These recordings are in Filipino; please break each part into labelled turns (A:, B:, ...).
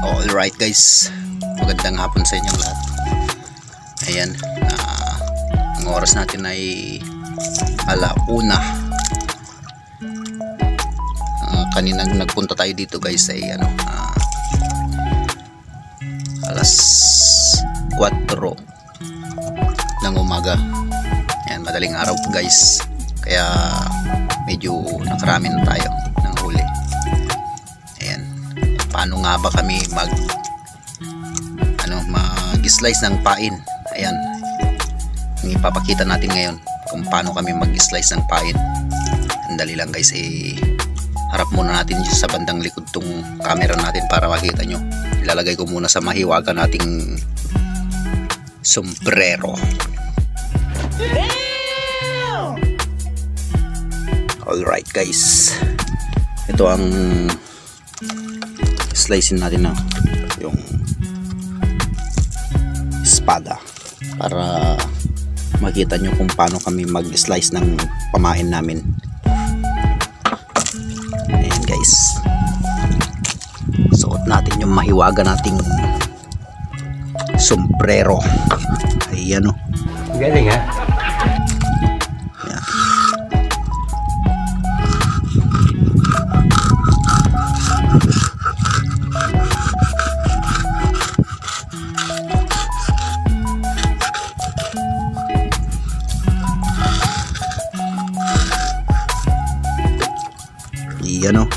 A: Alright guys, magandang hapon sa inyong lahat. Ayan, ang oras natin ay alauna. Kanina nagpunta tayo dito guys ay alas 4 ng umaga. Ayan, madaling araw guys, kaya medyo nakarami na tayo ng huli. Ayan, paano nga ba kami mag-slice ng pain? Ayan, ang ipapakita natin ngayon kung paano kami mag-slice ng pain. Andali lang guys, harap muna natin dito sa bandang likod tong camera natin para makita nyo. Ilalagay ko muna sa mahiwaga nating sombrero. Alright guys, ito ang slicein natin na yung espada para makita nyo kung paano kami mag-slice ng pamain namin. Ayan guys, suot natin yung mahiwaga nating sombrero. Ayan o,
B: galing ha.
A: Yan o.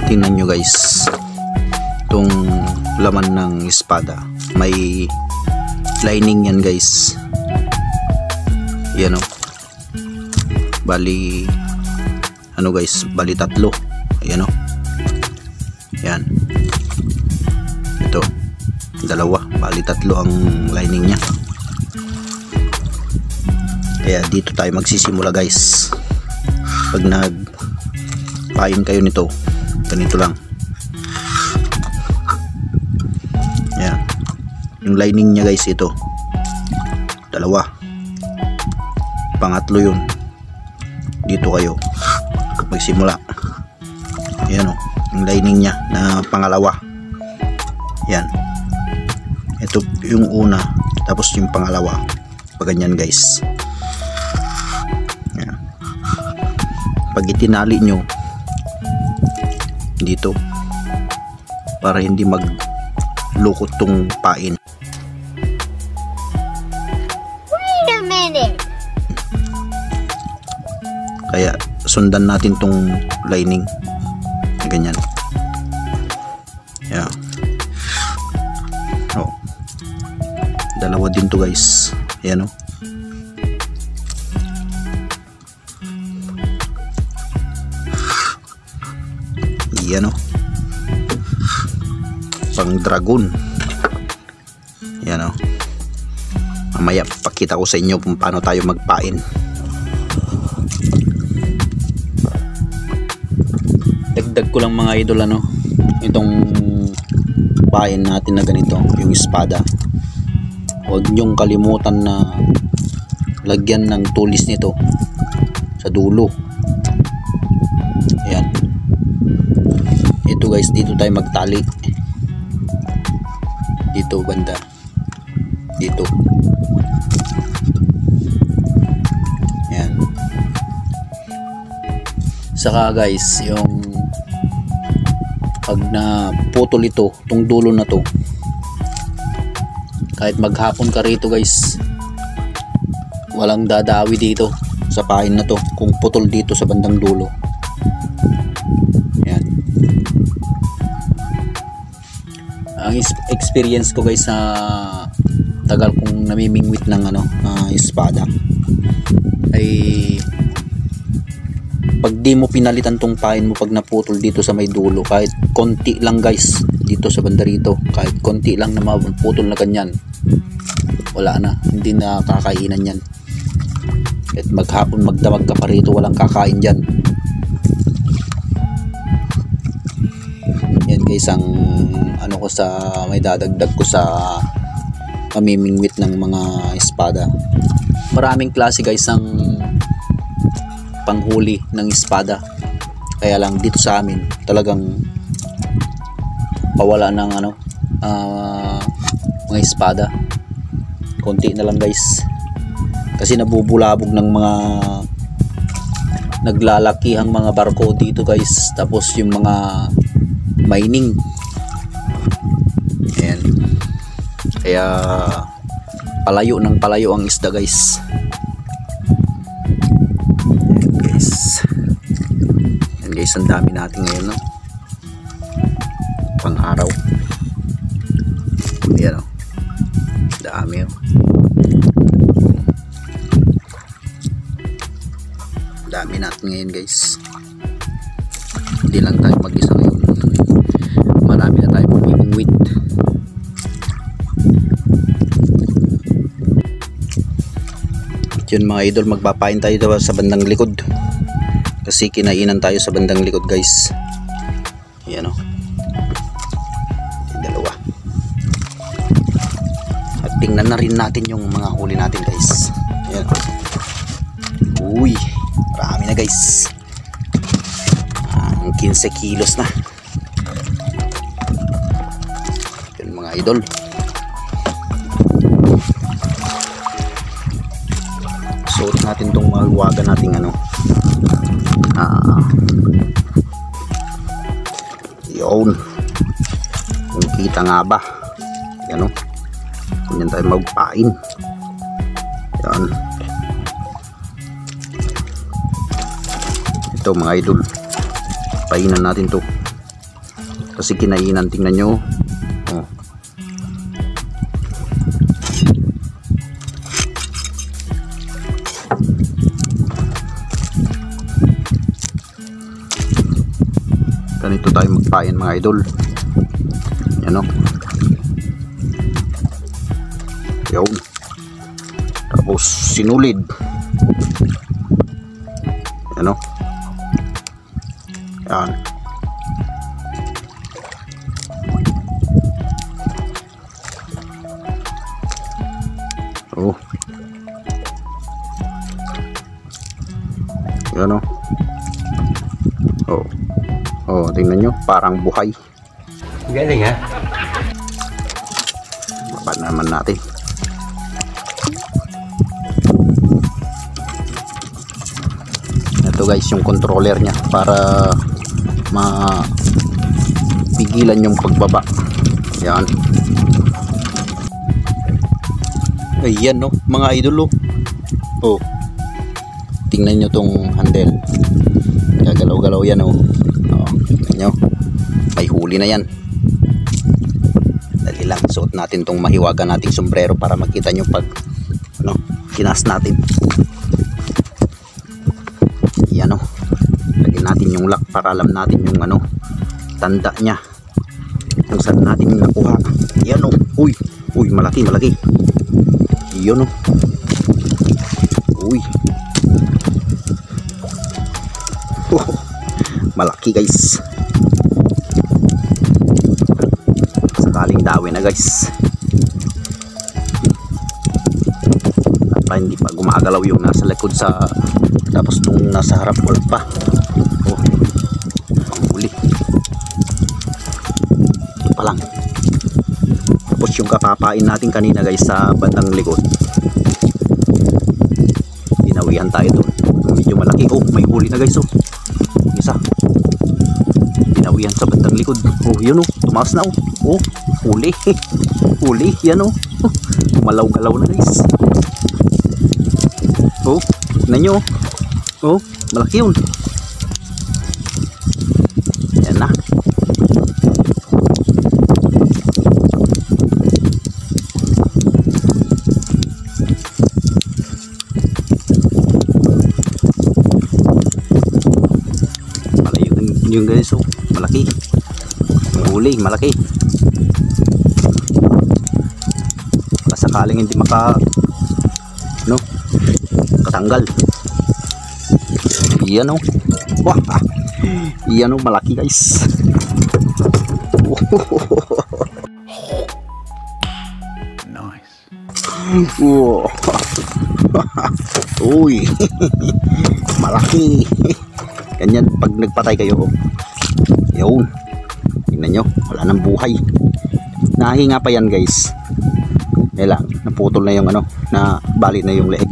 A: Tingnan nyo guys, itong laman ng espada may lining yan guys. Yan o, bali guys, bali 3. Ayan o, yan, ito 2, bali 3 ang lining nya. Kaya dito tayo magsisimula guys. Pag nagpain kayo nito, ganito lang. Yan, yung lining nya guys, ito 2, pangatlo yun. Dito kayo magsimula. Yan o, yung lining nya na pangalawa. Yan, ito yung una, tapos yung pangalawa, pag ganyan guys. Pag itinali nyo dito para hindi maglukot tong pain.
C: Wait a minute.
A: Kaya sundan natin tong lining ganyan. Yeah. Oh, 2 din to guys. Ayan o. Yan o, pang dragon. Yan o, mamaya pakita ko sa inyo kung paano tayo magpain. Dagdag ko lang mga idol itong pain natin na ganito, yung espada. Huwag nyong kalimutan na lagyan ng tulis nito sa dulo. Ayan, ito guys, dito tayo magtali, dito banda, dito. Yan, saka guys, yung pag naputol ito, tong dulo na to, kahit maghapon ka rito guys, walang dadawi dito sa pain na to kung putol dito sa bandang dulo. Ang experience ko guys sa tagal kong namimingwit ng espada ay pag di mo pinalitan tong pain mo, pag naputol dito sa may dulo, kahit konti lang guys dito sa banda rito, kahit konti lang na maputol na ganyan, wala na, hindi na kakainan yan. At maghapon magdamag ka pa rito, walang kakain dyan. Yan guys ang ko sa may dadagdag ko sa pamimingwit ng mga espada. Maraming klase guys ang panghuli ng espada. Kaya lang dito sa amin talagang pawala ng mga espada. Konti na lang guys, kasi nabubulabog ng mga naglalakihang mga barko dito guys, tapos yung mga mining. Ayan, kaya palayo ng palayo ang isda guys. Ayan guys, ayan guys, ang dami natin ngayon, no? Pang araw. Ayan, oh, dami, oh. Dami natin ngayon guys. Hindi lang tayo mag-isa ngayon, marami na tayo mamimingwit. Yun mga idol, magpapain tayo sa bandang likod kasi kinainan tayo sa bandang likod guys. Yan, o, yung dalawa. At tingnan na rin natin yung mga huli natin guys. Yan, uy, marami na guys. Ang 15 kilos na. Yun mga idol. Suot natin tong maluwagan nating yun, kung kita nga ba yan, o, ganyan tayo magpain. Yan, ito mga idol, painan natin to kasi kinainan. Tingnan nyo, oh. Ganito tayo magpain mga idol. Yan, o, yun, tapos sinulid. Yan, o, yan, oh, yan, o, oh. Oh, tingnan nyo, parang buhay.
B: Galing ha?
A: Baba naman natin. Ito guys, yung controller nya para mapigilan yung pagbaba. Yan. Ayan, no, mga idol, oh. Tingnan nyo tong handle. Gagalaw-galaw yan, oh. Nyo, may huli na yan. Dali lang, suot natin tong mahiwaga nating sombrero para makita nyo pag kinas natin. Yan, o, lagyan natin yung lock para alam natin yung tanda nya kung saan natin yung nakuha. Yan, o, uy, malaki. Yan, o, uy, malaki guys. Sakaling dawi na guys, at pa hindi pa gumagalaw yung nasa likod tapos nung nasa harap wala pa. Oh, ang huli ito pa lang. Tapos yung kapapain natin kanina guys sa bandang likod, dinawihan tayo doon, medyo malaki. Oh, may huli na guys, oh, isa. Dinawihan sa bandang likod. Oh, yun, oh, tumaas na, oh. Oh, huli. Huli, yan, oh. Malaw-galaw na guys. Oh, tignan nyo. Oh, malaki yun. Yan na. Yung guys, oh, malaki. Yung huli, malaki. Baka sakaling hindi katanggal. Yan, oh. Wah, yan, oh, malaki guys.
B: Nice.
A: Wow. Uy. Malaki. Ganyan pag nagpatay kayo. Yun. Tingnan nyo, wala nang buhay. Nahinga pa yan guys. Lang, naputol na yung ano, na bali na yung leeg.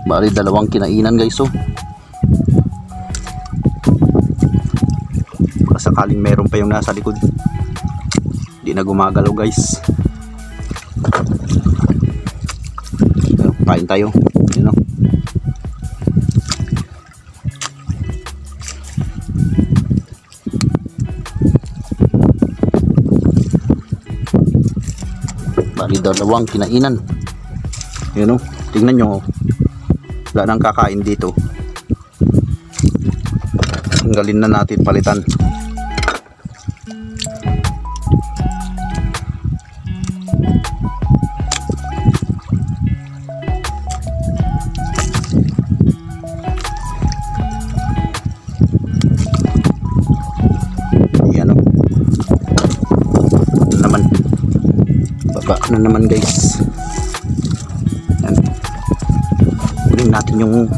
A: Bali dalawang kinainan guys, oh. Sakaling meron pa yung nasa likod, hindi na gumagalaw guys. Kain tayo, you know. Bali dalawang kinainan, you know. Tingnan nyo, wala nang kakain dito. Tanggalin na natin, palitan. Na naman guys. Yan. Kunin natin yung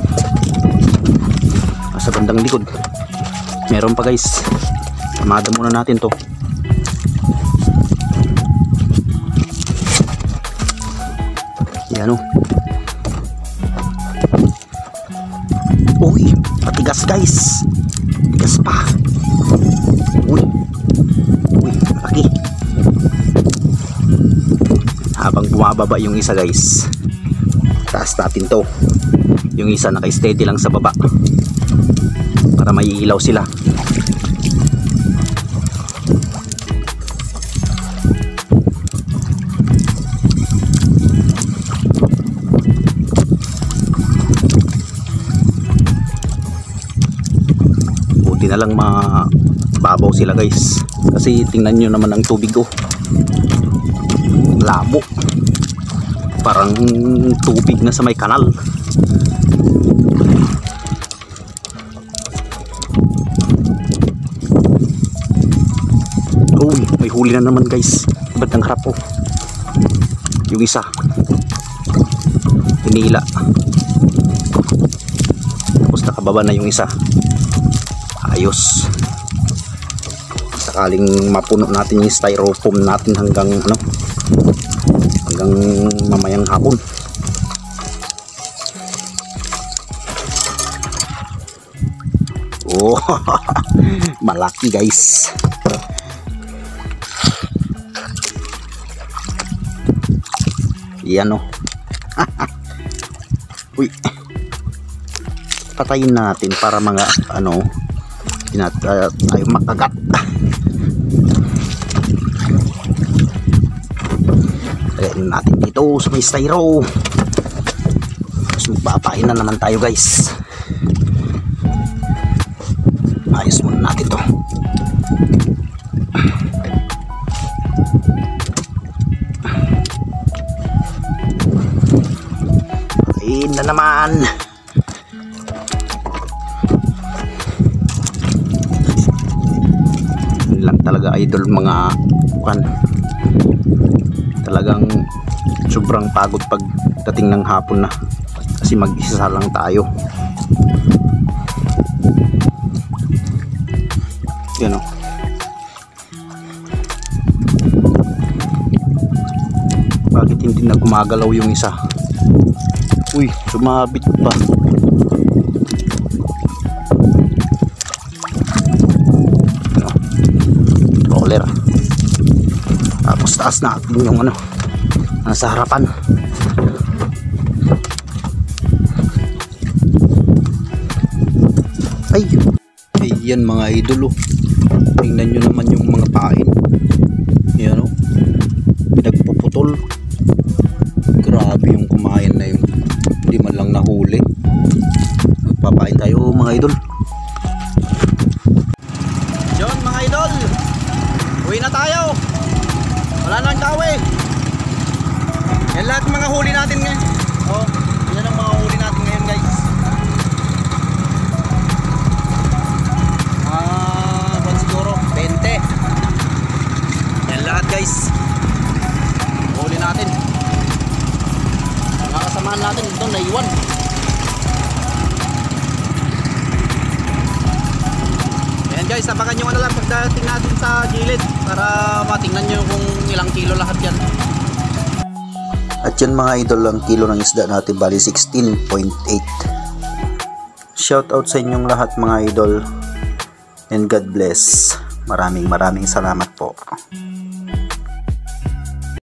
A: sa bandang likod. Meron pa guys. Tamada muna natin to. Yan o. Uy, patigas guys. Tigas pa. Uy. Uy, laki. Habang bumababa yung isa guys, taas natin to. Yung isa naka-steady lang sa baba para may ilaw sila. Buti na lang mababaw sila guys, kasi tingnan nyo naman ang tubig ko. Labo, parang tubig na sa may kanal. Uy, may huli na naman guys. Ba't ang harap po? Yung isa hinila, tapos nakababa na yung isa. Ayos. Sakaling mapuno natin yung styrofoam natin hanggang ano, hanggang mamayang hapon. Oh, malaki guys. Yan o. Uy, patayin natin para mga ano, tayo makagat. Lagyan natin dito sa may styro. Tapos magpapain na naman tayo guys. Ayos muna natin to. Pain na naman. Yun lang talaga idol mga bukan. Talagang sobrang pagod pagdating ng hapon na, kasi mag-isa lang tayo. Yan o. Bakit hindi na gumagalaw yung isa? Uy, sumabit pa. Ano? Roller. Tapos taas natin yung ano, nasa harapan. Ay, ayan mga idolo. Tingnan nyo naman yung mga pain. Ayan o, pinagpuputol. Grabe yung kumain na yun. Hindi man lang nahuli. Magpapain tayo mga idol. Yun mga idol, uwi na tayo. Wala nang dawi. Yan lahat mga huli natin ngayon. Oh, yan ang mga huli natin ngayon guys. Siguro 20. Yan lahat guys, huli natin. kailangan natin ito naiwan. Ayan guys, tapakan nyo lang pagdating natin sa gilid para matingnan nyo kung ilang kilo lahat yan.
B: At yan mga idol, ang kilo ng isda natin bali 16.8. Shout out sa inyong lahat mga idol, and God bless. Maraming salamat po.